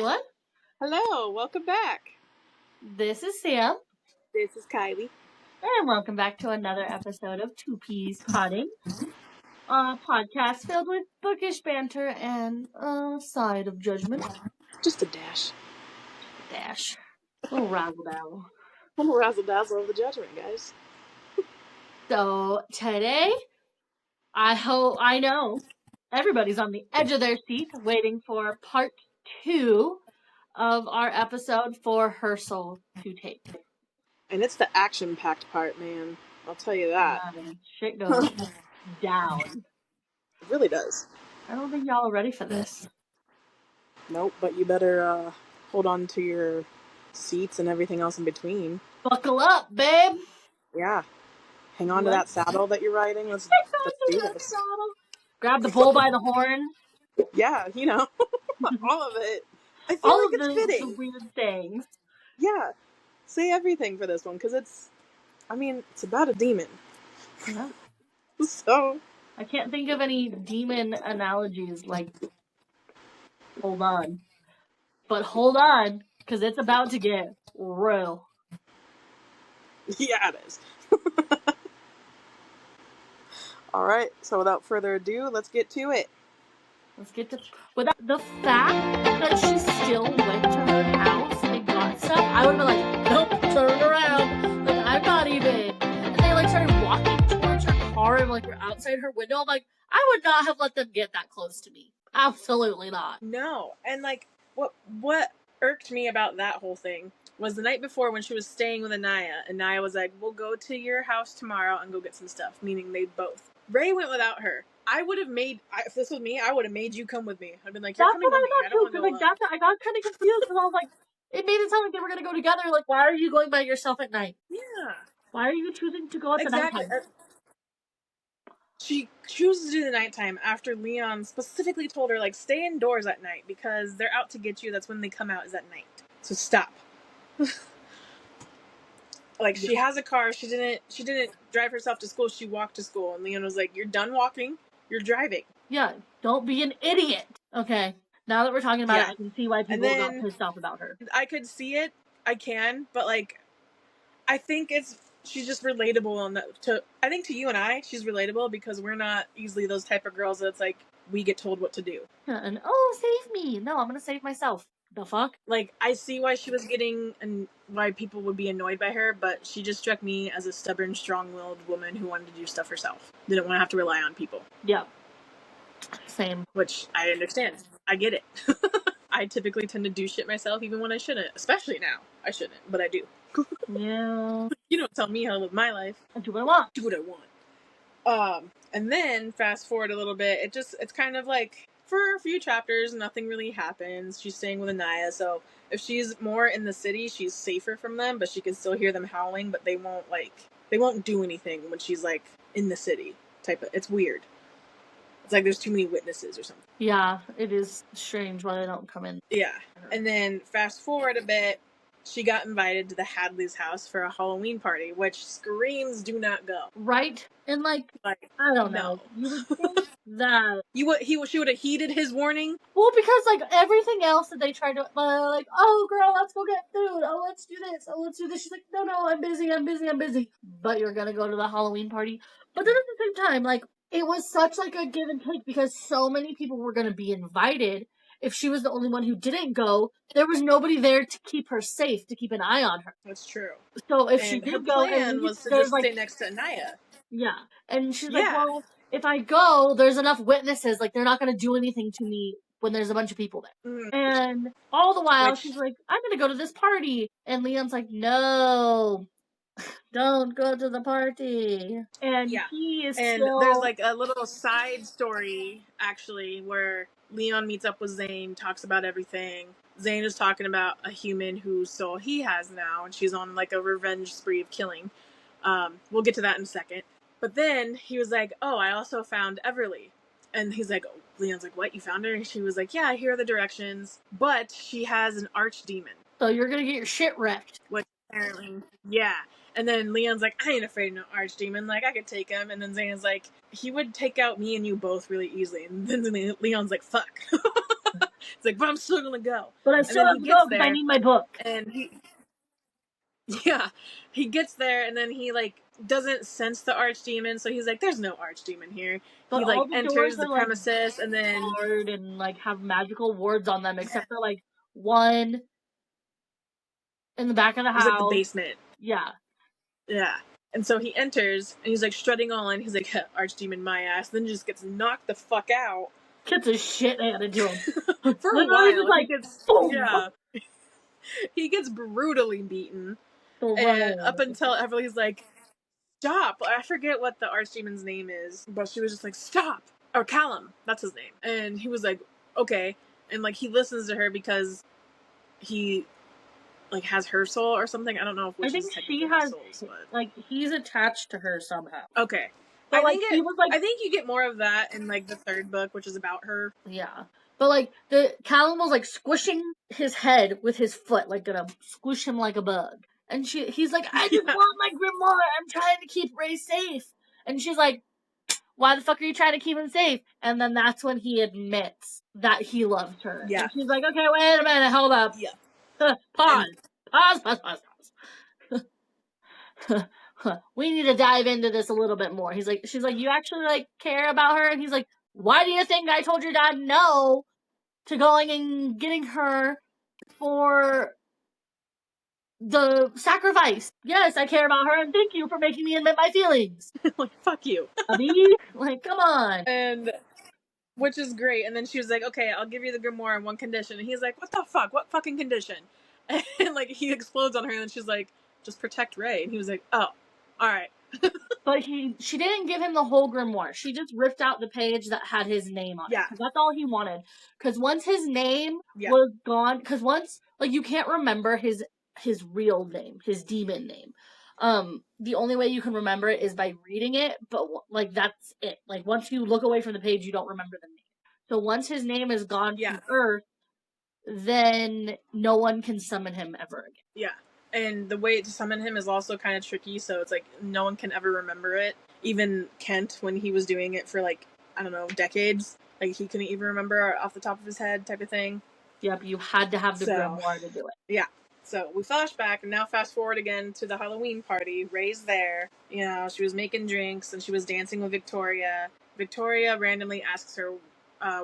everyone. Hello, welcome back. This is Sam. This is Kylie. And welcome back to another episode of Two Peas Potting, a podcast filled with bookish banter and a side of judgment. Just a dash. Dash. A little razzle-dazzle. A little razzle-dazzle of the judgment, guys. So, today, I know everybody's on the edge of their seat waiting for part 2 of our episode for Her Soul to Take. And it's the action-packed part, man. I'll tell you that. Man, shit goes down. It really does. I don't think y'all are ready for this. Nope, but you better hold on to your seats and everything else in between. Buckle up, babe! Yeah. Hang on to that saddle that you're riding. Let's do this. Grab the bull by the horn. Yeah, you know. All of it. I feel All like of it's fitting. the weird things. Yeah. Say everything for this one, because it's about a demon. Yeah. So. I can't think of any demon analogies like hold on. But hold on, because it's about to get real. Yeah, it is. All right, so without further ado, let's get to it. Without the fact that she still went to her house and got stuff, I would have been like, nope, turn around. Like, I'm not even. And they started walking towards her car and were outside her window. I'm like, I would not have let them get that close to me. Absolutely not. No, and what irked me about that whole thing was the night before when she was staying with Anaya, and Anaya was like, we'll go to your house tomorrow and go get some stuff, meaning they both. Ray went without her. If this was me, I would have made you come with me. I'd been like, you're coming with me. I don't want to go alone. I got kind of confused because I was like, it made it sound like they were going to go together. Like, why are you going by yourself at night? Yeah. Why are you choosing to go at the nighttime? She chooses to do the nighttime after Leon specifically told her, stay indoors at night because they're out to get you. That's when they come out, is at night. So stop. She has a car. She didn't drive herself to school. She walked to school. And Leon was like, you're done walking. You're driving. Yeah, don't be an idiot. Okay, now that we're talking about it, I can see why people got pissed off about her. I could see it. I can. But, I think she's just relatable I think to you and I, she's relatable because we're not easily those type of girls that's we get told what to do. Yeah, and save me. No, I'm gonna save myself. The fuck? I see why she was getting and why people would be annoyed by her, but she just struck me as a stubborn, strong-willed woman who wanted to do stuff herself. Didn't want to have to rely on people. Yeah. Same. Which I understand. I get it. I typically tend to do shit myself even when I shouldn't. Especially now. I shouldn't, but I do. Yeah. You don't tell me how to live my life. I do what I want. Do what I want. And then fast forward a little bit, it's kind of for a few chapters, nothing really happens. She's staying with Anaya, so if she's more in the city, she's safer from them, but she can still hear them howling, but they won't do anything when she's in the city. It's weird. It's there's too many witnesses or something. Yeah, it is strange why they don't come in. Yeah. And then fast forward a bit, she got invited to the Hadley's house for a Halloween party, which screams do not go. Right? And I don't know. You would think that she would have heeded his warning. Well, because everything else that they tried to oh girl, let's go get food. Oh, let's do this. Oh, let's do this. She's like, no, I'm busy. But you're gonna go to the Halloween party. But then at the same time, it was such a give and take because so many people were gonna be invited. If she was the only one who didn't go, there was nobody there to keep her safe, to keep an eye on her. That's true. So if she did go, her plan was to just stay next to Anaya. Yeah, and she's like, well, if I go, there's enough witnesses. They're not going to do anything to me when there's a bunch of people there. Mm. And all the while, she's like, I'm going to go to this party. And Leon's like, no, don't go to the party. And he is there's a little side story, actually, where Leon meets up with Zane, talks about everything. Zane is talking about a human whose soul he has now, and she's on a revenge spree of killing. We'll get to that in a second. But then he was like, oh, I also found Everly. And he's like, Leon's like, what? You found her? And she was like, yeah, here are the directions. But she has an archdemon. So you're going to get your shit wrecked. Which apparently, yeah. And then Leon's like, I ain't afraid of no archdemon. I could take him. And then Zane is like, he would take out me and you both really easily. And then Leon's like, fuck. It's like, but I'm still gonna go. But I And still then have he to gets go because I there, need my book. and yeah, he gets there, and then he like doesn't sense the archdemon, so he's like, "There's no archdemon here." But He all like the doors enters the are like premises, and then barred and like have magical wards on them, except for like one in the back of the there's like the house. basement. Yeah. Yeah. And so he enters, and he's like strutting on. He's like, "Archdemon, my ass!" Then just gets knocked the fuck out. Gets his shit handed to him. For a Literally just while. He like, gets boom! yeah, he gets brutally beaten, and Thrown. up until Everly's like, "Stop!" I forget what the archdemon's name is, but she was just like, "Stop!" Or Callum, that's his name. And he was like, "Okay," and like he listens to her because he like has her soul or something. I don't know I which think is she technically his has, souls, but like, he's attached to her somehow. okay. But like, he was like, I think you get more of that in like the third book, which is about her. yeah. But like, the Callum was like squishing his head with his foot, like gonna squish him like a bug. And he's like, I just Yeah. want my grimoire. I'm trying to keep Ray safe. And she's like, why the fuck are you trying to keep him safe? And then that's when he admits that he loved her. Yeah. And she's like, okay, wait a minute, hold up. Yeah. Pause. And Pause. We need to dive into this a little bit more. She's like, you actually like care about her? And he's like, why do you think I told your dad no to going and getting her for the sacrifice? Yes, I care about her, and thank you for making me admit my feelings. like, fuck you. Abby, like, come on. And which is great. And then she was like, okay, I'll give you the grimoire on one condition. And he's like, what the fuck? What fucking condition? And like he explodes on her, and then she's like, just protect Ray. And he was like, oh, all right. But she didn't give him the whole grimoire. She just ripped out the page that had his name on it. Yeah. Because that's all he wanted. Because once his name Yeah. was gone, because once, like, you can't remember his real name, his demon name. The only way you can remember it is by reading it, but like that's it. Like once you look away from the page, you don't remember the name. So once his name is gone Yeah. from Earth, then no one can summon him ever again. Yeah. And the way to summon him is also kind of tricky, so it's like no one can ever remember it. Even Kent, when he was doing it for like, I don't know, decades, like he couldn't even remember off the top of his head type of thing. Yep, you had to have the grimoire to do it. Yeah. So we flash back and now fast forward again to the Halloween party. Ray's there. You know, she was making drinks and she was dancing with Victoria. Victoria randomly asks her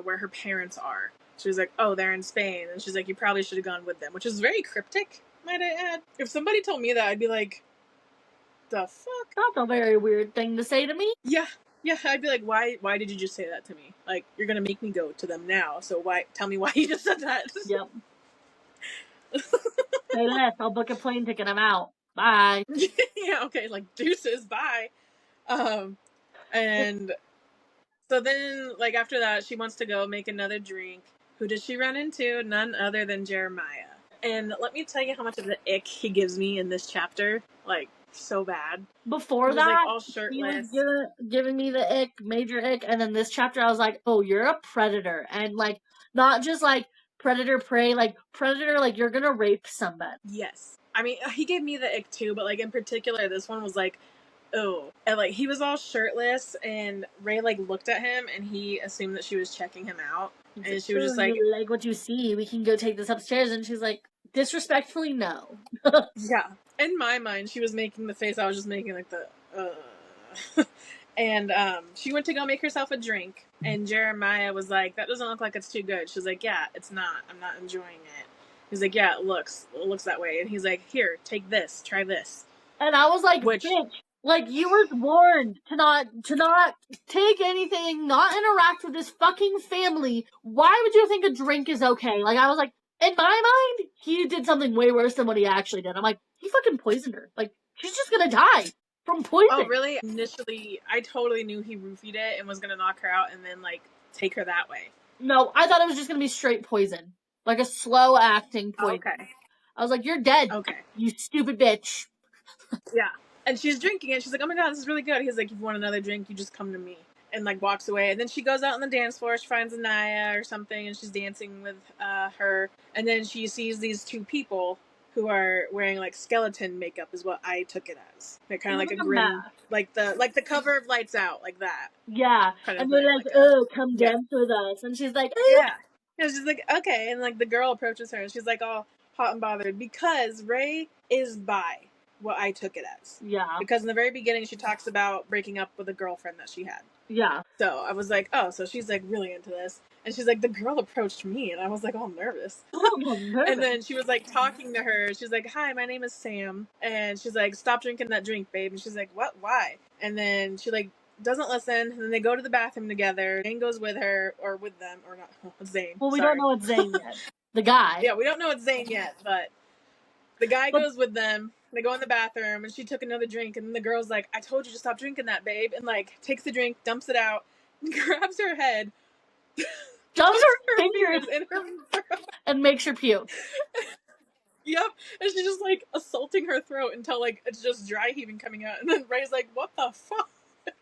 where her parents are. She was like, oh, they're in Spain. And she's like, you probably should have gone with them, which is very cryptic, might I add. If somebody told me that, I'd be like, the fuck? That's a very weird thing to say to me. Yeah. Yeah, I'd be like, why did you just say that to me? Like, you're gonna make me go to them now, so tell me why you just said that. Yep. Say less, I'll book a plane ticket, I'm out. Bye. Yeah, okay, like, deuces, bye. And so then, like, after that, she wants to go make another drink. Who does she run into? None other than Jeremiah. And let me tell you how much of the ick he gives me in this chapter. Like, so bad. Before He was, that, like, all he shirtless. was giving me the ick, major ick, and then this chapter I was like, oh, you're a predator. And, like, not just, like, predator prey, like, predator, like, you're gonna rape somebody. Yes. I mean, he gave me the ick, too, but, like, in particular, this one was, like, oh. And, like, he was all shirtless, and Ray, like, looked at him, and he assumed that she was checking him out. And she was just like, you like what you see, we can go take this upstairs. And she's like, disrespectfully, no. Yeah. In my mind, she was making the face I was just making, like the, And she went to go make herself a drink, and Jeremiah was like, that doesn't look like it's too good. She's like, yeah, it's not. I'm not enjoying it. He's like, yeah, it looks that way. And he's like, here, take this, try this. And I was like, bitch, like, you were warned to not take anything, not interact with this fucking family. Why would you think a drink is okay? Like, I was like, in my mind, he did something way worse than what he actually did. I'm like, he fucking poisoned her. Like, she's just gonna die from poison. Oh, really? Initially, I totally knew he roofied it and was gonna knock her out and then, like, take her that way. No, I thought it was just gonna be straight poison. Like a slow acting poison. Okay. I was like, you're dead. Okay. You stupid bitch. Yeah. And she's drinking it. She's like, oh my god, this is really good. He's like, if you want another drink, you just come to me. And, like, walks away. And then she goes out on the dance floor. She finds Anaya or something, and she's dancing with her. And then she sees these two people who are wearing, like, skeleton makeup is what I took it as. They're kind of like a grim, like the cover of Lights Out, like that. Yeah. Kind of and they're like, oh, come dance with us. And she's like, yeah. Yeah, she's like, okay. And like the girl approaches her and she's like all hot and bothered because Ray is bi, what I took it as. Yeah. Because in the very beginning she talks about breaking up with a girlfriend that she had. Yeah. So I was like, oh, so she's like really into this. And she's like, the girl approached me and I was like, oh, I'm nervous. And then she was like talking to her. She's like, hi, my name is Sam. And she's like, stop drinking that drink, babe. And she's like, what? Why? And then she like doesn't listen. And then they go to the bathroom together. Zane goes with her or with them or not. Zane. Well, we sorry. don't know it's Zane yet. The guy. Yeah, we don't know it's Zane yet, but the guy But- goes with them. They go in the bathroom and she took another drink. And then the girl's like, I told you to stop drinking that, babe. And like takes the drink, dumps it out, grabs her head, Jumps her fingers fingers in her throat. and makes her puke. Yep. And she's just like assaulting her throat until like it's just dry heaving coming out. And then Ray's like, what the fuck?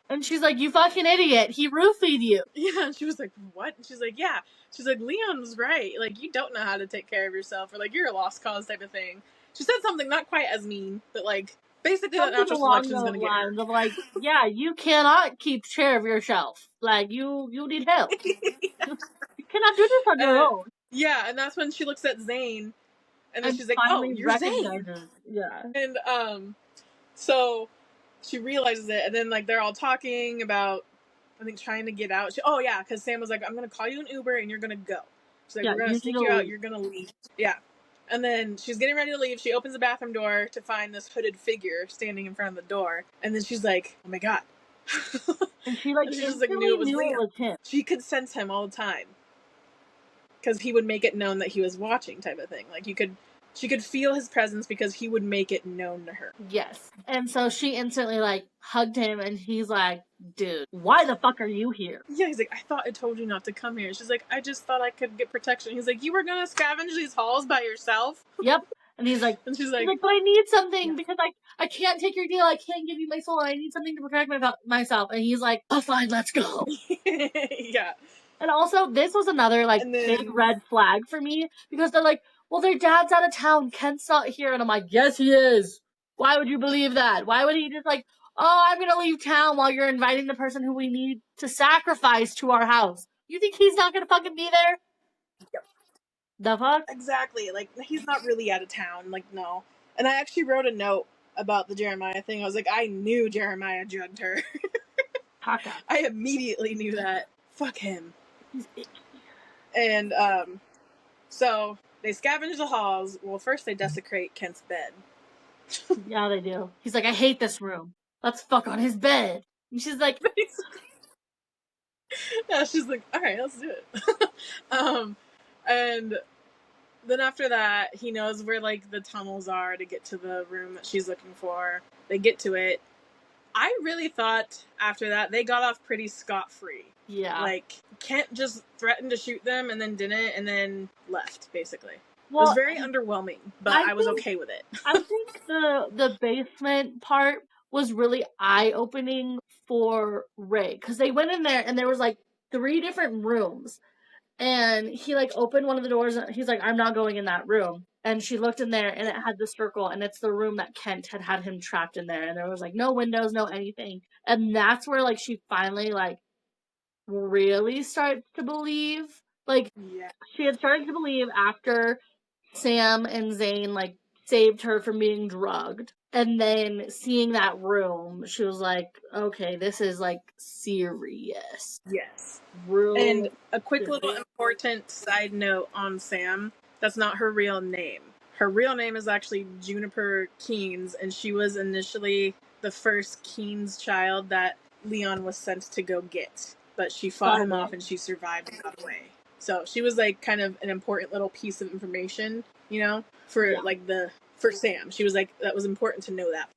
And she's like, you fucking idiot. He roofied you. Yeah. And she was like, what? And she's like, yeah. She's like, Leon was right. Like, you don't know how to take care of yourself, or like you're a lost cause type of thing. She said something not quite as mean, but like basically that Something natural along selection's those gonna get her. lines of like, yeah, you cannot keep care of yourself. Like, you need help. You cannot do this on your own. Yeah, and that's when she looks at Zane, and then And she's like, "Oh, finally you're Zane." recognizes. Yeah. And so she realizes it, and then like they're all talking about, I think, trying to get out. Oh yeah, because Sam was like, "I'm gonna call you an Uber, and you're gonna go." She's like, Yeah, "We're gonna you need sneak to you out. leave. You're gonna leave." Yeah. And then she's getting ready to leave. She opens the bathroom door to find this hooded figure standing in front of the door, and then she's like, "Oh my god!" And she like And she just like instantly knew it was knew it Leon. was him. She could sense him all the time because he would make it known that he was watching, type of thing. Like she could feel his presence because he would make it known to her. Yes. And so she instantly like hugged him and he's like, dude, why the fuck are you here? Yeah, he's like, I thought I told you not to come here. She's like, I just thought I could get protection. He's like, you were gonna scavenge these halls by yourself? Yep. And he's like, And she's like, but I need something yeah. because I can't take your deal. I can't give you my soul. I need something to protect myself. And he's like, oh, fine, let's go. Yeah. And also, this was another like big red flag for me because they're like, well, their dad's out of town. Kent's not here. And I'm like, yes, he is. Why would you believe that? Why would he just like, oh, I'm gonna leave town while you're inviting the person who we need to sacrifice to our house? You think he's not gonna fucking be there? Yep. The fuck? Exactly. Like, he's not really out of town. Like, no. And I actually wrote a note about the Jeremiah thing. I was like, I knew Jeremiah drugged her. Taka. I immediately knew that. Fuck him. He's icky. And so they scavenge the halls. Well, first they desecrate Kent's bed. Yeah, they do. He's like, I hate this room. Let's fuck on his bed. And she's like, yeah, she's like, all right, let's do it. And then after that, he knows where like the tunnels are to get to the room that she's looking for. They get to it. I really thought after that they got off pretty scot-free. yeah. Like, Kent just threatened to shoot them and then didn't, and then left, basically. Well, it was very underwhelming, but I was okay with it. I think the basement part was really eye-opening for Ray because they went in there and there was like 3 different rooms, and he like opened one of the doors and he's like, I'm not going in that room. And she looked in there and it had the circle and it's the room that Kent had him trapped in there, and there was like no windows, no anything. And that's where like she finally like really starts to believe. Like, Yeah. she had started to believe after Sam and Zane like saved her from being drugged, and then seeing that room, she was like, okay, this is like serious. Yes. Real. And a quick little important side note on Sam, that's not her real name. Her real name is actually Juniper Keynes, and she was initially the first Keynes child that Leon was sent to go get. But she fought him off and she survived and got away. So she was like kind of an important little piece of information, you know, for like for Sam. She was like, that was important to know that.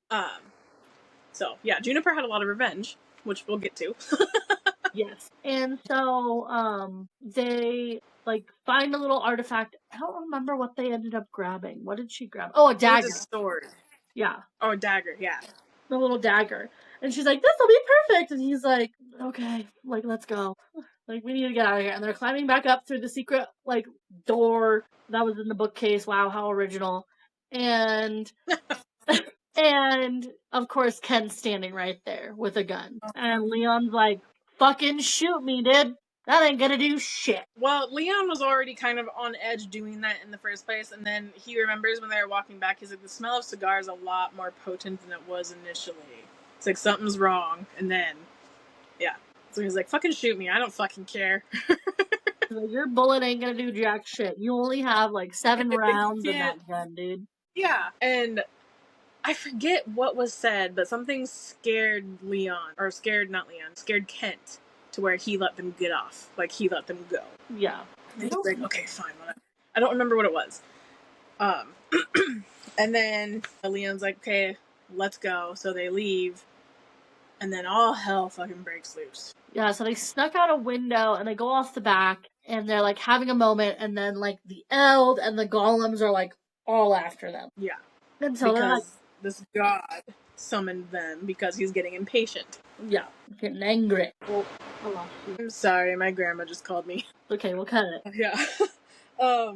So yeah, Juniper had a lot of revenge, which we'll get to. Yes. And so they like find a little artifact. I don't remember what they ended up grabbing. What did she grab? Oh, a dagger. It was a sword. Yeah. Oh, a dagger, yeah. The little dagger. And she's like, this'll be perfect. And he's like, okay, like, let's go. Like, we need to get out of here. And they're climbing back up through the secret, like, door that was in the bookcase. Wow, how original. And and of course Ken's standing right there with a gun. And Leon's like, fucking shoot me, dude. That ain't gonna do shit. Well, Leon was already kind of on edge doing that in the first place, and then he remembers when they were walking back, he's like, the smell of cigar is a lot more potent than it was initially. It's like, something's wrong, and then, yeah. So he's like, fucking shoot me, I don't fucking care. Like, your bullet ain't gonna do jack shit. You only have like 7 rounds in that gun, dude. Yeah, and I forget what was said, but something scared Leon, or scared, not Leon, scared Kent, to where he let them get off. Like, he let them go. Yeah. And he's like, okay, fine, whatever. I don't remember what it was. And then Leon's like, okay, let's go. So they leave, and then all hell fucking breaks loose. Yeah, so they snuck out a window and they go off the back and they're like having a moment, and then like the Eld and the golems are like all after them. Yeah. And so they're like, Because this god summoned them because he's getting impatient. yeah, getting angry. Oh, I lost you. I'm sorry, my grandma just called me. Okay, we'll cut it. Yeah.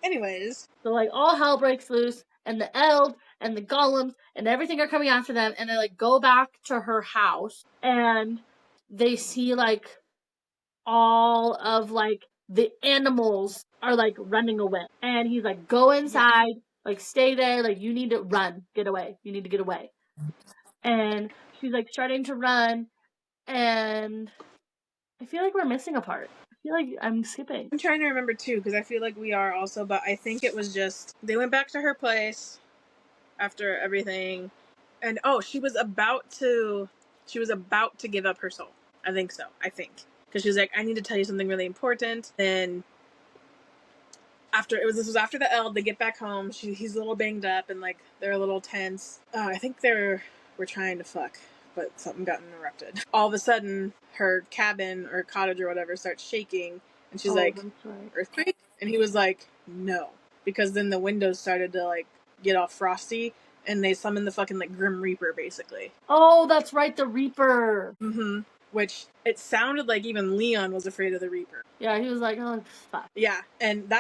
Anyways. So like all hell breaks loose, and the Eld and the golems and everything are coming after them, and they like go back to her house and they see like all of like the animals are like running away, and he's like, go inside, like stay there, like you need to run, get away, you need to get away. And she's like starting to run, and I feel like we're missing a part. I feel like I'm skipping. I'm trying to remember too, because I feel like we are also, but I think it was just they went back to her place after everything, and she was about to give up her soul. I think so. Because she was like, I need to tell you something really important. Then this was after the Eld, they get back home. He's a little banged up and like they're a little tense. I think we're trying to fuck, but something got interrupted. All of a sudden, her cabin or cottage or whatever starts shaking, and she's like, right. earthquake? And he was like, no, because then the windows started to like get all frosty, and they summoned the fucking like Grim Reaper, basically. Oh, that's right, the Reaper. Mm-hmm. Which it sounded like even Leon was afraid of the Reaper. Yeah, he was like, oh, fuck. Yeah, and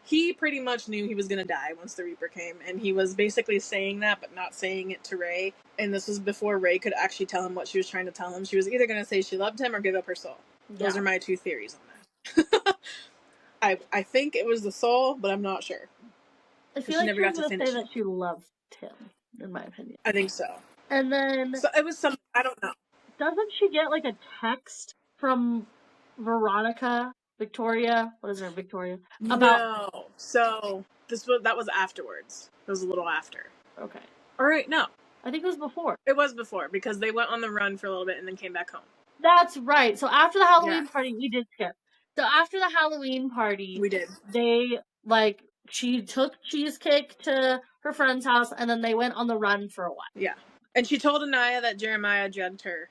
he pretty much knew he was gonna die once the Reaper came, and he was basically saying that, but not saying it to Ray. And this was before Ray could actually tell him what she was trying to tell him. She was either gonna say she loved him or give up her soul. Yeah. Those are my 2 theories on that. I think it was the soul, but I'm not sure. I feel like she was gonna say that she loved him, in my opinion. I think so. And then so it was something, I don't know. Doesn't she get like a text from Victoria? What is her, Victoria? No. So that was afterwards. It was a little after. Okay. Alright, no. I think it was before. It was before, because they went on the run for a little bit and then came back home. That's right. So after the Halloween party, we did skip. So after the Halloween party, we did. They she took Cheesecake to her friend's house, and then they went on the run for a while. Yeah, and she told Anaya that Jeremiah drugged her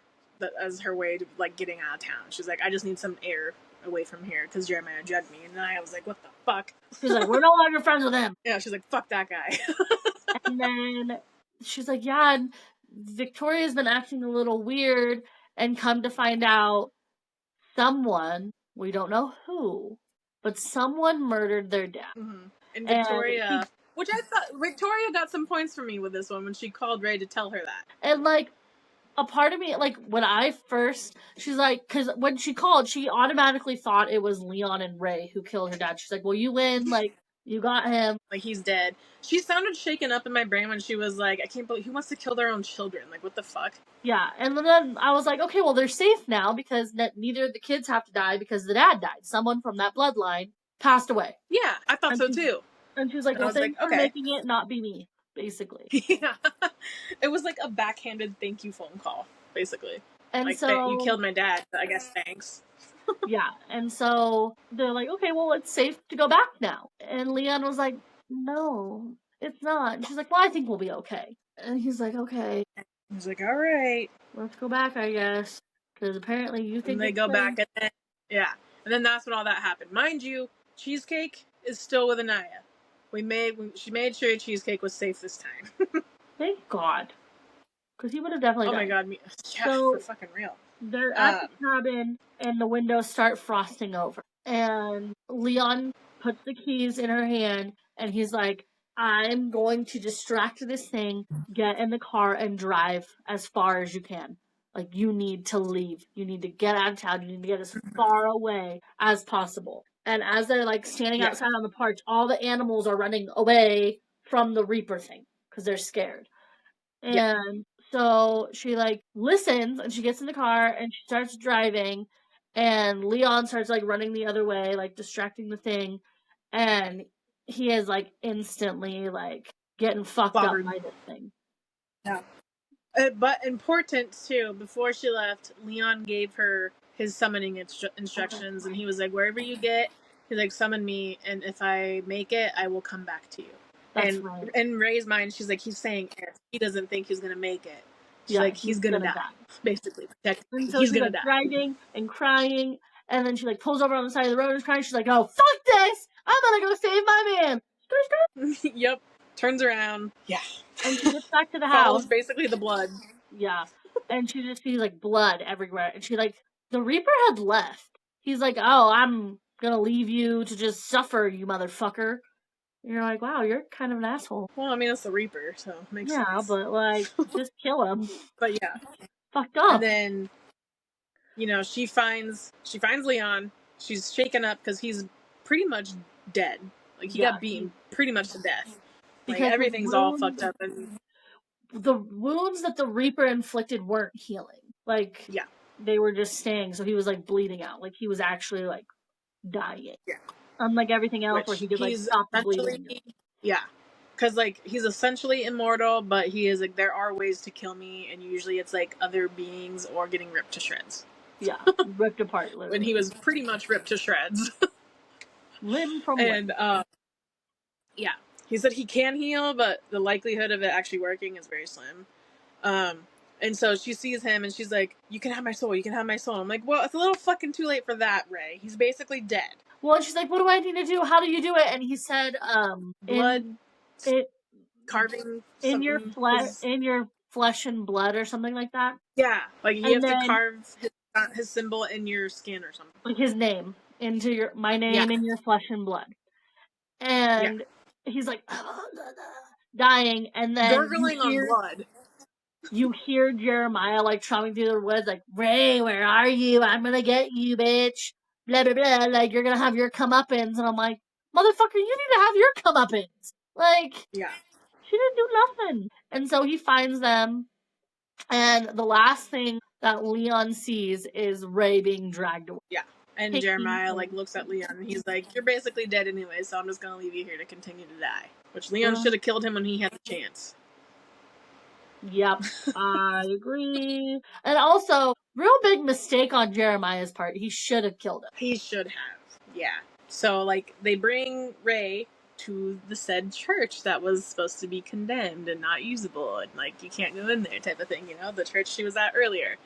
as her way to like getting out of town. She's like, I just need some air away from here because Jeremiah drugged me. And Anaya was like, what the fuck? She's like, we're no longer friends with him. Yeah, she's like, fuck that guy. And then she's like, yeah, and Victoria's been acting a little weird, and come to find out, someone, we don't know who, but someone murdered their dad. Mm-hmm. And Victoria, which I thought Victoria got some points for me with this one when she called Ray to tell her that. And like, a part of me, like, when I first, she's like, because when she called, she automatically thought it was Leon and Ray who killed her dad. She's like, well, you win, like, you got him. Like, he's dead. She sounded shaken up in my brain when she was like, I can't believe, who wants to kill their own children? Like, what the fuck? Yeah, and then I was like, okay, well, they're safe now because neither of the kids have to die because the dad died. Someone from that bloodline passed away. Yeah, I thought so too. And she was like, well, thanks for making it not be me, basically. Yeah. It was like a backhanded thank you phone call, basically. And like, so you killed my dad, but I guess thanks. Yeah, and so they're like, okay, well, it's safe to go back now. And Leon was like, no, it's not. And she's like, well, I think we'll be okay. And he's like, okay. He's like, all right. Let's go back, I guess. Because apparently you think and they go back, and then, yeah. And then that's when all that happened. Mind you, Cheesecake is still with Anaya. She made sure Cheesecake was safe this time. Thank God. Because he would have definitely died. Oh my God. Yeah, so, for fucking real. They're at the cabin, and the windows start frosting over. And Leon puts the keys in her hand, and he's like, I'm going to distract this thing, get in the car, and drive as far as you can Like, you need to leave. You need to get out of town. You need to get as far away as possible. And as they're like standing Yeah. outside on the porch, all the animals are running away from the Reaper thing because they're scared. Yeah. And so she like listens and she gets in the car and she starts driving. And Leon starts like running the other way, like distracting the thing. And he is like instantly like getting fucked up Clobbered. by this thing. Yeah. But important too, before she left, Leon gave her his summoning Oh, that's instructions, and right. he was like, wherever you get, he's like, summon me, and if I make it, I will come back to you. That's And right. in Ray's mind, she's like, he's saying if he doesn't think he's gonna make it. She's Yeah, like, he's he's gonna gonna die, die. basically. And Technically, so he's she's gonna like die. driving and crying, and then she like pulls over on the side of the road and is crying. She's like, "Oh fuck this! I'm gonna go save my man." Yep. Turns around. Yeah. And she gets back to the house. Follows basically the blood. Yeah, and she just sees like blood everywhere, and she like the Reaper had left. He's like, "Oh, I'm gonna leave you to just suffer, you motherfucker." And you're like, "Wow, you're kind of an asshole." Well, I mean, it's the Reaper, so it makes Yeah, sense. but like, just kill him. But yeah. Fucked And up. then she finds Leon. She's shaken up because he's pretty much dead. Like he Yeah, got beaten pretty much to death. Like because his everything's all wounds fucked up and the wounds that the Reaper inflicted weren't healing. Like yeah, they were just staying, so he was like bleeding out. Like he was actually like dying. yeah. Unlike everything else where Which he could like he's stop the essentially bleeding. yeah. Because like he's essentially immortal, but he is like there are ways to kill me, and usually it's like other beings or getting ripped to shreds. Yeah, ripped apart When literally. he was pretty much ripped to shreds, Limb from and limb. yeah, he said he can heal, but the likelihood of it actually working is very slim. Um, and so she sees him and she's like, "You can have my soul. You can have my soul." I'm like, "Well, it's a little fucking too late for that, Ray. He's basically dead. Well, she's like, "What do I need to do? How do you do it?" And he said, Blood it carving in your something. flesh and blood or something like that." Yeah, like you And have to then carve his symbol in your skin or something. like his name into my Yeah, name in your flesh and blood. yeah, And he's like dying, and then gurgling on blood. you hear Jeremiah like tromping through the woods, like, "Ray, where are you? I'm gonna get you, bitch." Blah blah blah. Like you're gonna have your comeuppance, and I'm like, "Motherfucker, you need to have your comeuppance." Like Yeah, she didn't do nothing. And so he finds them, and the last thing that Leon sees is Ray being dragged away. yeah. And Taking Jeremiah like looks at Leon and he's like, "You're basically dead anyway, so I'm just gonna leave you here to continue to die." Which Leon should have killed him when he had the chance. Yep, I agree. And also, real big mistake on Jeremiah's part. He should have killed him. He should have. Yeah. So like they bring Ray to the said church that was supposed to be condemned and not usable and like you can't go in there type of thing, the church she was at earlier.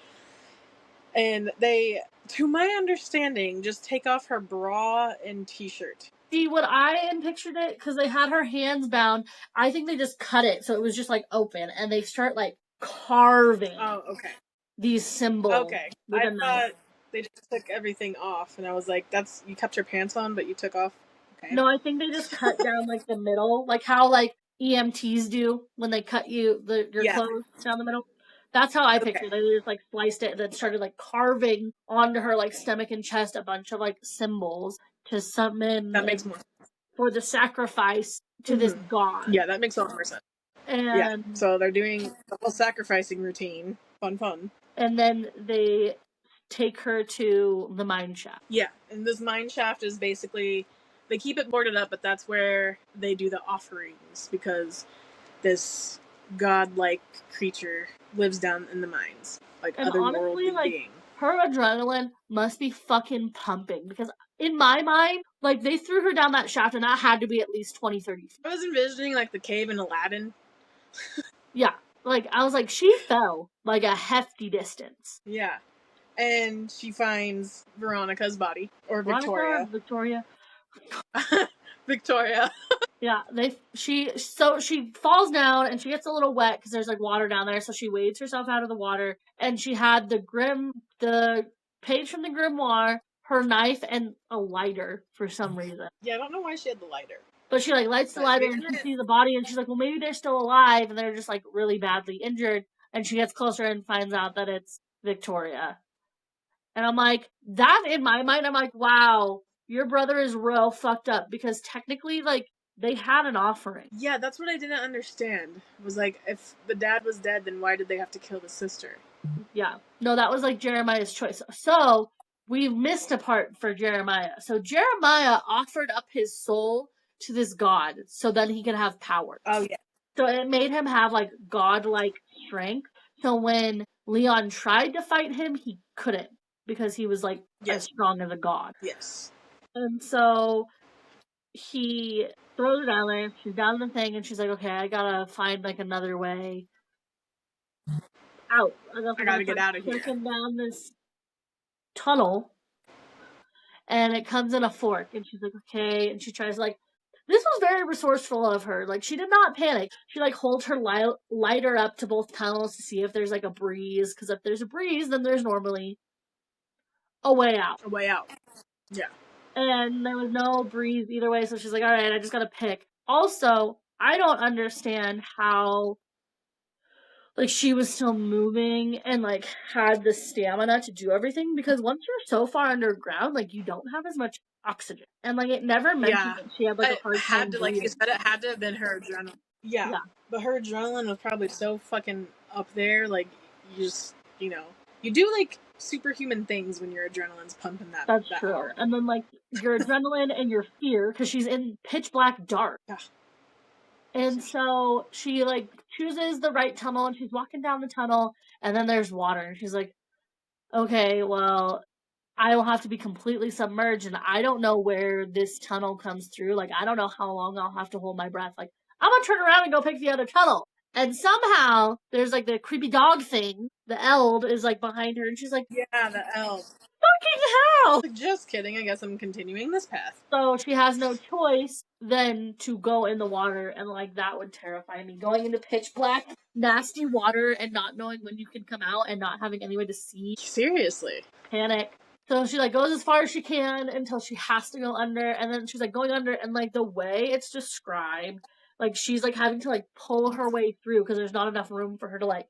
And they, to my understanding, just take off her bra and t-shirt. See, what I pictured it, because they had her hands bound, I think they just cut it so it was just like open, and they start like carving Oh, okay. these symbols Okay. with I a knife. thought they just took everything off and I was like, that's, you kept your pants on but you took off. Okay. No, I think they just cut down like the middle, like how like EMTs do when they cut your Yeah. clothes down the middle. That's how I Okay. pictured it. They just like sliced it and then started like carving onto her like stomach and chest a bunch of like symbols to summon That makes more sense. for the sacrifice to this god. Yeah, that makes a lot more sense. Yeah. And So they're doing the whole sacrificing routine. Fun. and then they take her to the mine shaft. Yeah, and this mine shaft is basically, they keep it boarded up, but that's where they do the offerings because this godlike creature lives down in the mines, like And honestly, otherworldly like being. her adrenaline must be fucking pumping because in my mind, like they threw her down that shaft and that had to be at least 20, 30 feet. I was envisioning like the cave in Aladdin. Yeah. Like I was like, she fell like a hefty distance. Yeah. And she finds Veronica's body. Or Veronica, Victoria. Victoria. Victoria. Yeah, she falls down and she gets a little wet because there's like water down there, so she wades herself out of the water, and she had the page from the grimoire, her knife, and a lighter for some reason. Yeah, I don't know why she had the lighter. But she like lights the lighter and she sees the body and she's like, well, maybe they're still alive and they're just like really badly injured. And she gets closer and finds out that it's Victoria. And I'm like, that in my mind, I'm like, wow, your brother is real fucked up because technically, like, they had an offering. Yeah, that's what I didn't understand. Was like, if the dad was dead, then why did they have to kill the sister? Yeah. No, that was like Jeremiah's choice. So we've missed a part for Jeremiah. So Jeremiah offered up his soul to this god so then he could have power. Oh yeah. So it made him have like godlike strength. So when Leon tried to fight him, he couldn't because he was like as strong as a god. Yes. And so he throws it down there. She's down the thing, and she's like, "Okay, I gotta find like another way out. I guess I I gotta gotta get start out of here. pushing down this tunnel." And it comes in a fork, and she's like, "Okay," and she tries like. This was very resourceful of her. Like she did not panic. She like holds her lighter up to both tunnels to see if there's like a breeze. Because if there's a breeze, then there's normally a way out. A way out. Yeah. And there was no breeze either way. So she's like, "All right, I just gotta pick." Also, I don't understand how like she was still moving and like had the stamina to do everything because once you're so far underground, like you don't have as much oxygen. And like it never mentioned that she had like a It hard had time to, like you breathing. said, it had to have been her adrenaline. Yeah. Yeah. But her adrenaline was probably so fucking up there, like you just, you do like superhuman things when your adrenaline's pumping that That's that true. hard. And then like your adrenaline and your fear because she's in pitch black dark. Yeah. And so she like chooses the right tunnel and she's walking down the tunnel and then there's water and she's like, okay, well, I will have to be completely submerged and I don't know where this tunnel comes through. Like, I don't know how long I'll have to hold my breath. Like, I'm gonna turn around and go pick the other tunnel. And somehow there's like the creepy dog thing. The Eld is like behind her and she's like, Yeah, the elf. fucking hell! Like, just kidding. I guess I'm continuing this path. So she has no choice than to go in the water, and like that would terrify me. Going into pitch black, nasty water, and not knowing when you can come out, and not having any way to see. Seriously. Panic. So she like goes as far as she can until she has to go under, and then she's like going under, and like the way it's described, like she's like having to like pull her way through because there's not enough room for her to like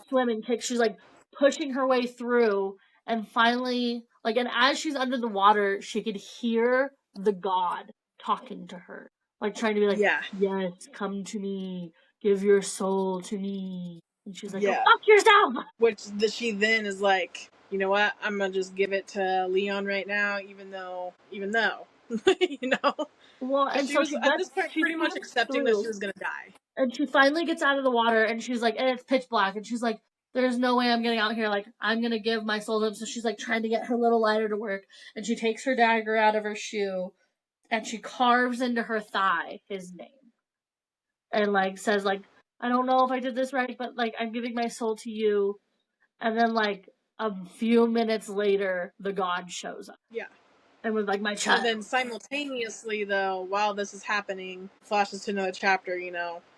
swim and kick. She's like pushing her way through, and finally, like, and as she's under the water, she could hear the god talking to her, like trying to be like, Yeah. "Yes, come to me, give your soul to me." And she's like, "Go Yeah. fuck yourself." Which she then is like, you know what? I'm gonna just give it to Leon right now, even though, you know. Well, and She so was she at gets, this point she pretty much swims accepting that she through, was gonna die. and she finally gets out of the water, and she's like, and it's pitch black, and she's like, "There's no way I'm getting out here. Like, I'm gonna give my soul to him." So she's like trying to get her little lighter to work, and she takes her dagger out of her shoe, and she carves into her thigh his name, and like says like, "I don't know if I did this right, but like I'm giving my soul to you." And then like a few minutes later, the god shows up. Yeah. And was like, "My child." And then simultaneously, though, while this is happening, flashes to another chapter,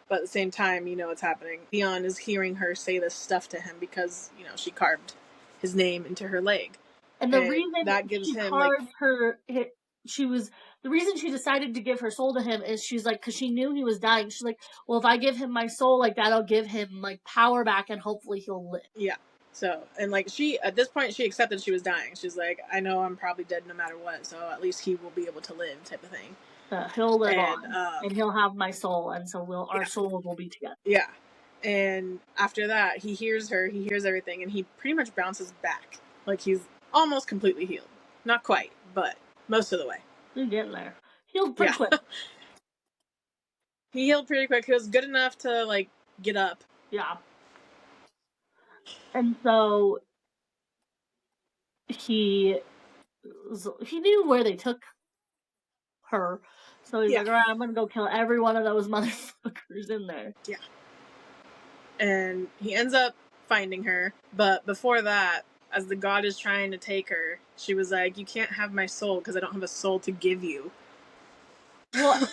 but at the same time, it's happening. Leon is hearing her say this stuff to him because, she carved his name into her leg. And the reason that gives she him, carved the reason she decided to give her soul to him is she's like, because she knew he was dying. She's like, well, if I give him my soul, like that'll give him like power back, and hopefully he'll live. Yeah. So, and like at this point, she accepted she was dying. She's like, I know I'm probably dead no matter what, so at least he will be able to live, type of thing. He'll live on, and he'll have my soul, and so our souls will be together. Yeah. And after that, he hears her, he hears everything, and he pretty much bounces back. Like he's almost completely healed. Not quite, but most of the way. He's getting there. Healed pretty quick. He healed pretty quick. He was good enough to like get up. Yeah. And so he knew where they took her. So he's like, all right, I'm going to go kill every one of those motherfuckers in there. Yeah. And he ends up finding her. But before that, as the god is trying to take her, she was like, you can't have my soul because I don't have a soul to give you. Well,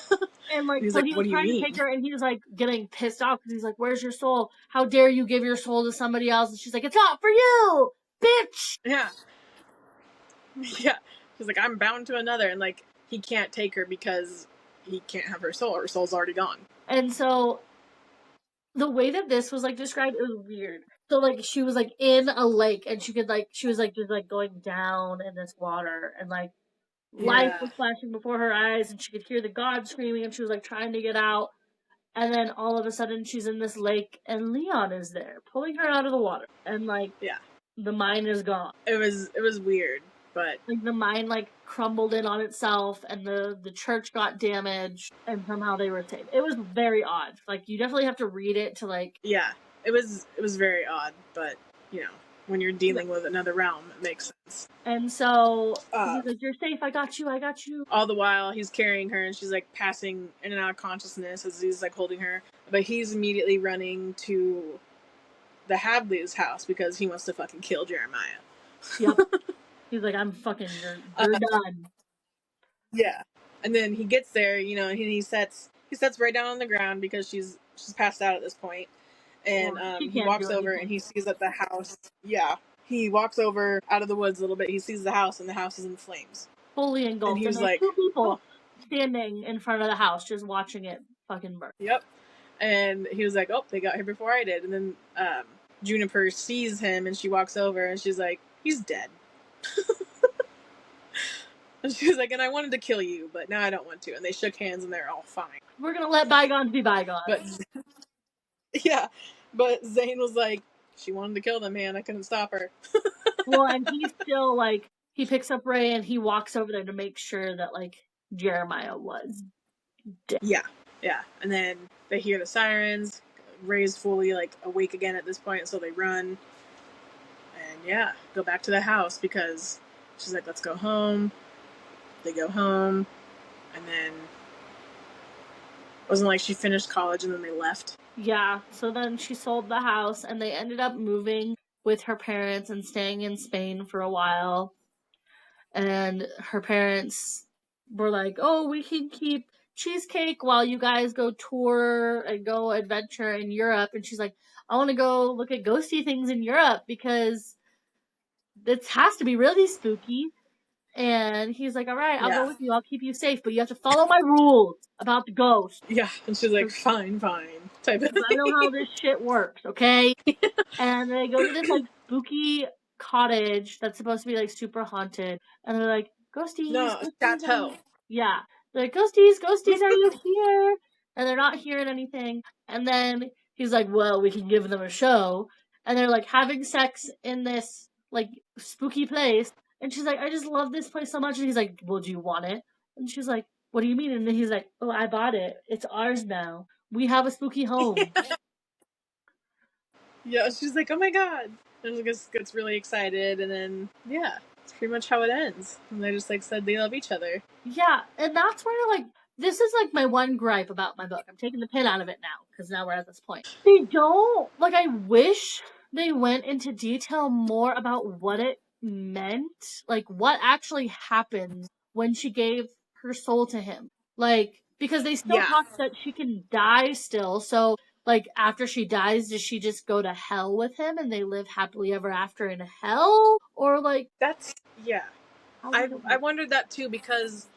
and like, so like, he was trying to take her, and he was like getting pissed off because he's like, where's your soul? How dare you give your soul to somebody else? And she's like, it's not for you, bitch! Yeah. Yeah. She's like, I'm bound to another. And like, he can't take her because he can't have her soul. Her soul's already gone. And so the way that this was like described, it was weird. So like she was like in a lake and she was like just like going down in this water and like life Yeah. was flashing before her eyes and she could hear the god screaming and she was like trying to get out and then all of a sudden she's in this lake and Leon is there pulling her out of the water and like Yeah. the mine is gone. It was weird, but Like the mine like crumbled in on itself and the church got damaged and somehow they were saved. It was very odd. Like you definitely have to read it to like yeah, it was very odd, but you know, when you're dealing with another realm, it makes sense. and so he's like, "You're safe. I got you. I got you." All the while he's carrying her and she's like passing in and out of consciousness as he's like holding her, but he's immediately running to the Hadley's house because he wants to fucking kill Jeremiah. Yep. He's like, "I'm fucking. You're done." Yeah, and then he gets there, you know, and he sets right down on the ground because she's passed out at this point, and Well, she he can't do walks over anything. and he sees that the house. Yeah, he walks over out of the woods a little bit. He sees the house and the house is in flames. Fully And engulfed, he and was there's like, two "Oh, people standing in front of the house just watching it fucking burn. yep." And he was like, "Oh, they got here before I did." And then Juniper sees him and she walks over and she's like, "He's dead." And she was like, "And I wanted to kill you, but now I don't want to." And they shook hands and they're all fine. We're gonna let bygones be bygones. But yeah, but Zane was like, "She wanted to kill them, man. I couldn't stop her." Well, and he's still like, he picks up Ray and he walks over there to make sure that like Jeremiah was dead. Yeah, yeah. And then they hear the sirens. Ray's fully like awake again at this point, so they run. And yeah, go back to the house because she's like, "Let's go home." They go home, and then it wasn't like she finished college and then they left. Yeah, so then she sold the house and they ended up moving with her parents and staying in Spain for a while. And her parents were like, "Oh, we can keep cheesecake while you guys go tour and go adventure in Europe." And she's like, "I want to go look at ghosty things in Europe because this has to be really spooky." And he's like, "All right, I'll go with you. I'll keep you safe, but you have to follow my rules about the ghost." Yeah, and she's like, "Fine, fine," type of Because I know how thing. this shit works, okay? And they go to this like spooky cottage that's supposed to be like super haunted, and they're like, "Ghosties, No, ghosties, are chateau. you?" Yeah, they're like, "Ghosties, ghosties, are you here?" And they're not hearing anything. And then he's like, "Well, we can give them a show." And they're like having sex in this like spooky place. And she's like, "I just love this place so much." And he's like, "Well, do you want it?" And she's like, "What do you mean?" And then he's like, "Oh, I bought it. It's ours now. We have a spooky home." Yeah, she's like, "Oh my god!" And she gets really excited, and then yeah, it's pretty much how it ends. And they just like said they love each other. Yeah, and that's where like this is like my one gripe about my book. I'm taking the pin out of it now because now we're at this point. They don't like. I wish they went into detail more about what it meant, like what actually happened when she gave her soul to him. Like because they still Yeah, talk that she can die still. So like after she dies, does she just go to hell with him and they live happily ever after in hell, or like that's yeah. how I does it I work? wondered that too because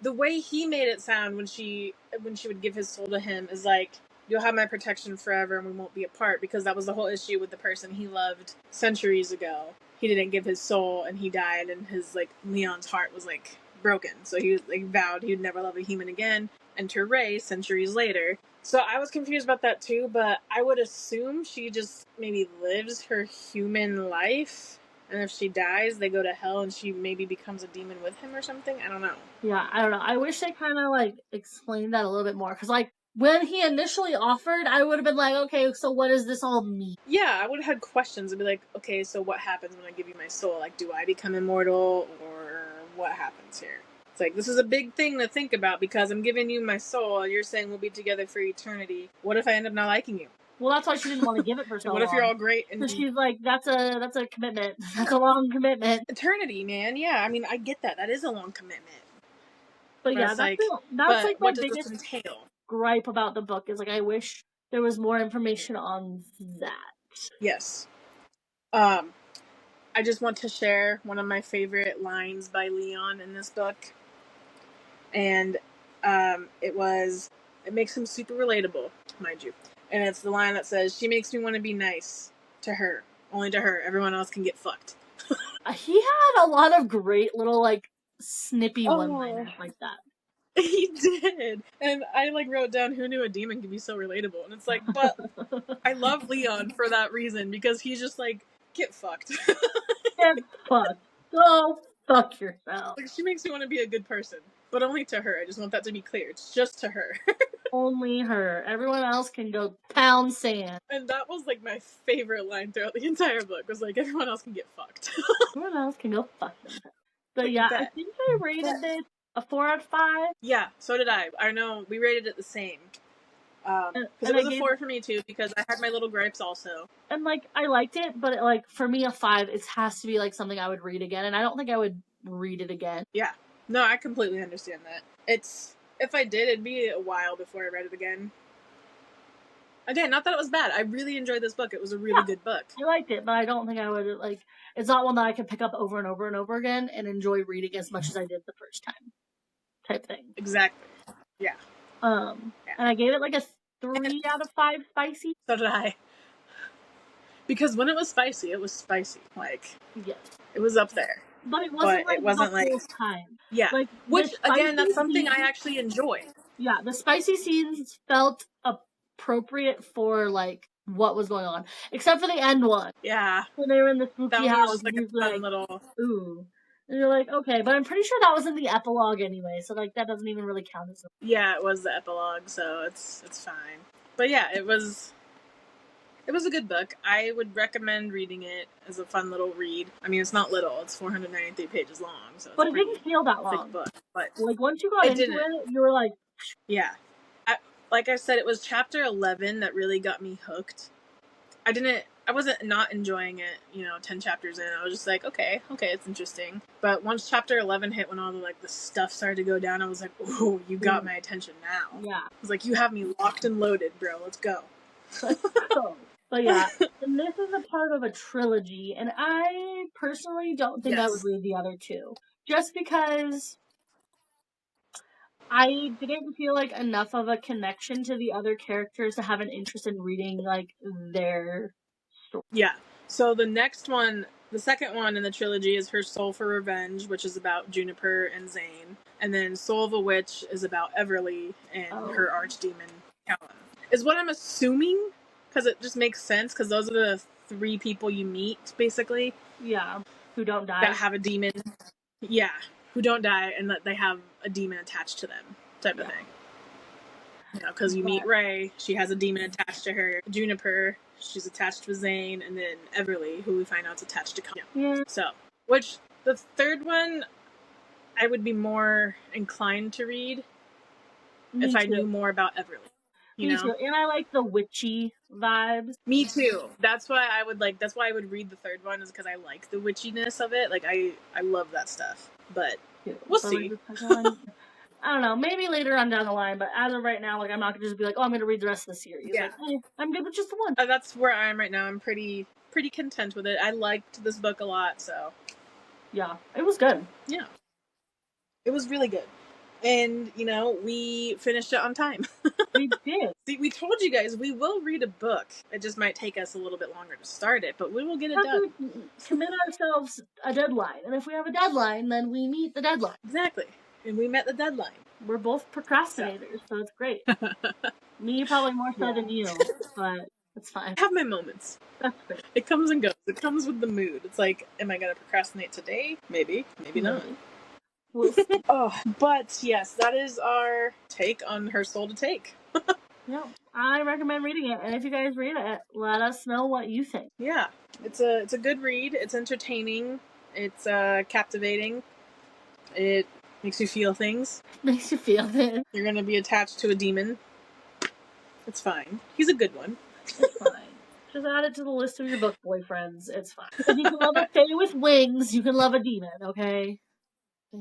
the way he made it sound when she would give his soul to him is like, "You'll have my protection forever and we won't be apart," because that was the whole issue with the person he loved centuries ago. He didn't give his soul and he died, and his like Leon's heart was like broken, so he like vowed he would never love a human again. Enter Ray centuries later. So I was confused about that too, but I would assume she just maybe lives her human life, and if she dies, they go to hell and she maybe becomes a demon with him or something. I don't know. Yeah, I don't know. I wish they kind of like explained that a little bit more because, like, when he initially offered, I would have been like, okay, so what does this all mean? Yeah, I would have had questions. I'd be like, "Okay, so what happens when I give you my soul? Like, do I become immortal or what happens here?" It's like, this is a big thing to think about because I'm giving you my soul. You're saying we'll be together for eternity. What if I end up not liking you? Well, that's why she didn't want to give it for so And what if you're long. all great So and she's like, that's a commitment. That's a long commitment. eternity, man? Yeah, I mean, I get that. That is a long commitment. But But yeah, it's like, that's but like my what does this biggest entail? gripe about the book is like I wish there was more information on that. Yes. I just want to share one of my favorite lines by Leon in this book, and it makes him super relatable, mind you. And it's the line that says, "She makes me want to be nice to her. Only to her. Everyone else can get fucked." He had a lot of great little, like, snippy Oh. one-liners like that. He did. And I, like, wrote down, who knew a demon could be so relatable? And it's like, but I love Leon for that reason, because he's just like, get fucked. Get fucked. Go fuck yourself. Like, she makes me want to be a good person, but only to her. I just want that to be clear. It's just to her. Only her. Everyone else can go pound sand. And that was, like, my favorite line throughout the entire book, was like, everyone else can get fucked. Everyone else can go fuck themselves. But Like, yeah, bet. I think I rated this a 4 out of 5. Yeah, so did I. I know we rated it the same. Because it was a 4 for me too, because I had my little gripes also. And, like, I liked it, but, like, for me, a 5, it has to be, like, something I would read again, and I don't think I would read it again. Yeah. No, I completely understand that. It's, if I did, it'd be a while before I read it again. Again, not that it was bad. I really enjoyed this book. It was a really good book. I liked it, but I don't think I would, like, it's not one that I could pick up over and over and over again and enjoy reading as much as I did the first time. Type thing. Exactly. Yeah. And I gave it, like, a 3 out of 5 spicy. So did I. Because when it was spicy, it was spicy. Like, yes, it was up there. But it wasn't, but it wasn't the like whole time. Yeah. Like, which, again, that's something scenes, I actually enjoy. Yeah, the spicy scenes felt appropriate for, like, what was going on. Except for the end one. Yeah. When they were in the spooky that one house. was just like a fun little... Ooh. And you're like, okay, but I'm pretty sure that was in the epilogue anyway, so, like, that doesn't even really count as Yeah, it was the epilogue, so it's fine. But yeah, it was a good book. I would recommend reading it as a fun little read. I mean, it's not little; it's 493 pages long, so. But it didn't feel that long. Book, but like, once you got into it, you were like, yeah. Like I said, it was chapter 11 that really got me hooked. I wasn't not enjoying it, 10 chapters in. I was just like, okay, it's interesting. But once chapter 11 hit, when all the stuff started to go down, I was like, ooh, you got my attention now. Yeah. I was like, you have me locked and loaded, bro. Let's go. But yeah, and this is a part of a trilogy, and I personally don't think I would read the other two. Just because I didn't feel like enough of a connection to the other characters to have an interest in reading, like, their story. Yeah. So the next one, the second one in the trilogy is Her Soul for Revenge, which is about Juniper and Zane. And then Soul of a Witch is about Everly and her archdemon, Callum. Is what I'm assuming, because it just makes sense, because those are the 3 people you meet, basically. Yeah. Who don't die. That have a demon. Yeah. Who don't die, and that they have a demon attached to them, type of thing. Because you meet Ray, she has a demon attached to her. Juniper, she's attached to Zane, and then Everly, who we find out is attached to Callum. Yeah. So, which, the third one, I would be more inclined to read if I knew more about Everly. Me too. And I like the witchy vibes. Me too. That's why I would read the third one, is because I like the witchiness of it. Like, I love that stuff. But we'll see. I don't know, maybe later on down the line, but as of right now, like, I'm not gonna just be like, oh, I'm gonna read the rest of the series. Yeah. Like, I'm good with just the one. That's where I am right now. I'm pretty content with it. I liked this book a lot, so. Yeah, it was good. Yeah. It was really good. And, we finished it on time. We did. See, we told you guys we will read a book. It just might take us a little bit longer to start it, but we will get it done. Commit ourselves a deadline. And if we have a deadline, then we meet the deadline. Exactly. And we met the deadline. We're both procrastinators, so it's great. Me probably more so than you, but it's fine. I have my moments. That's great. It comes and goes. It comes with the mood. It's like, am I going to procrastinate today? Maybe. Maybe not. But yes, that is our take on Her Soul to Take. Yeah, I recommend reading it, and if you guys read it, let us know what you think. Yeah, it's a good read. It's entertaining. It's captivating. It makes you feel things. Makes you feel things. You're gonna be attached to a demon. It's fine. He's a good one. It's fine. Just add it to the list of your book boyfriends. It's fine. If you can love a fae with wings, you can love a demon, okay?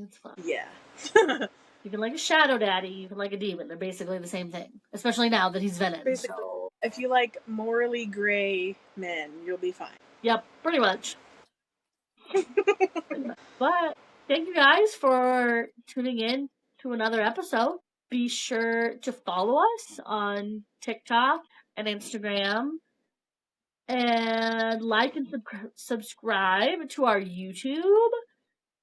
It's fine. Yeah. You can like a shadow daddy, you can like a demon. They're basically the same thing. Especially now that he's venom. Basically. So. If you like morally gray men, you'll be fine. Yep, pretty much. But thank you guys for tuning in to another episode. Be sure to follow us on TikTok and Instagram. And like and subscribe to our YouTube.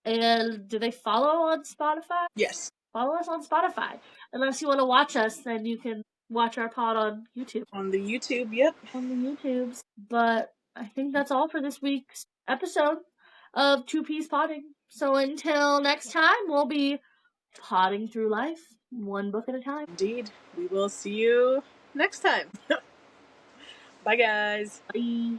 And do they follow on Spotify? Yes. Follow us on Spotify. Unless you want to watch us, then you can watch our pod on YouTube. On the YouTube, yep. On the YouTubes. But I think that's all for this week's episode of Two Piece Potting. So until next time, we'll be potting through life one book at a time. Indeed. We will see you next time. Bye, guys. Bye.